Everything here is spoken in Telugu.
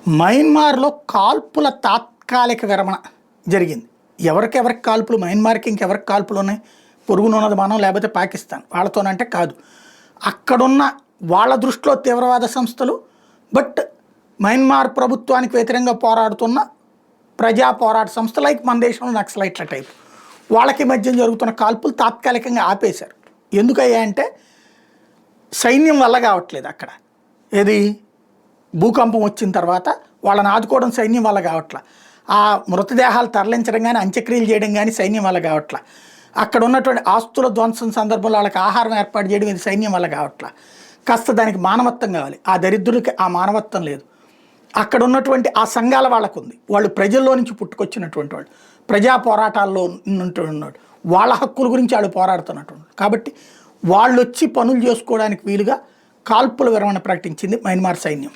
మయన్మార్లో కాల్పుల తాత్కాలిక విరమణ జరిగింది. ఎవరికి కాల్పులు? మయన్మార్కి ఇంకెవరికి కాల్పులు ఉన్నాయి? పొరుగునున్నది మనం, లేకపోతే పాకిస్తాన్. వాళ్ళతోనంటే కాదు. అక్కడున్న వాళ్ళ దృష్టిలో తీవ్రవాద సంస్థలు, బట్ మయన్మార్ ప్రభుత్వానికి వ్యతిరేకంగా పోరాడుతున్న ప్రజా పోరాట సంస్థ లైక్ మన దేశంలో నక్సలైట్ల టైప్ వాళ్ళకి మధ్య జరుగుతున్న కాల్పులు తాత్కాలికంగా ఆపేశారు. ఎందుకయ్యా అంటే సైన్యం వల్ల కావట్లేదు. అక్కడ ఏది భూకంపం వచ్చిన తర్వాత వాళ్ళని ఆదుకోవడం సైన్యం వల్ల కావట్లా, ఆ మృతదేహాలు తరలించడం కానీ అంత్యక్రియలు చేయడం కానీ సైన్యం వల్ల కావట్లా, అక్కడ ఉన్నటువంటి ఆస్తుల ధ్వంసం సందర్భంలో వాళ్ళకి ఆహారం ఏర్పాటు చేయడం ఇది సైన్యం వల్ల కావట్లా. కాస్త దానికి మానవత్వం కావాలి. ఆ దరిద్రులకి ఆ మానవత్వం లేదు. అక్కడ ఉన్నటువంటి ఆ సంఘాల వాళ్ళకు ఉంది. వాళ్ళు ప్రజల్లో నుంచి పుట్టుకొచ్చినటువంటి వాళ్ళు, ప్రజా పోరాటాల్లో ఉన్నటువంటి వాళ్ళ హక్కుల గురించి వాళ్ళు పోరాడుతున్నటువంటి. కాబట్టి వాళ్ళు వచ్చి పనులు చేసుకోవడానికి వీలుగా కాల్పుల విరమణ ప్రకటించింది మయన్మార్ సైన్యం.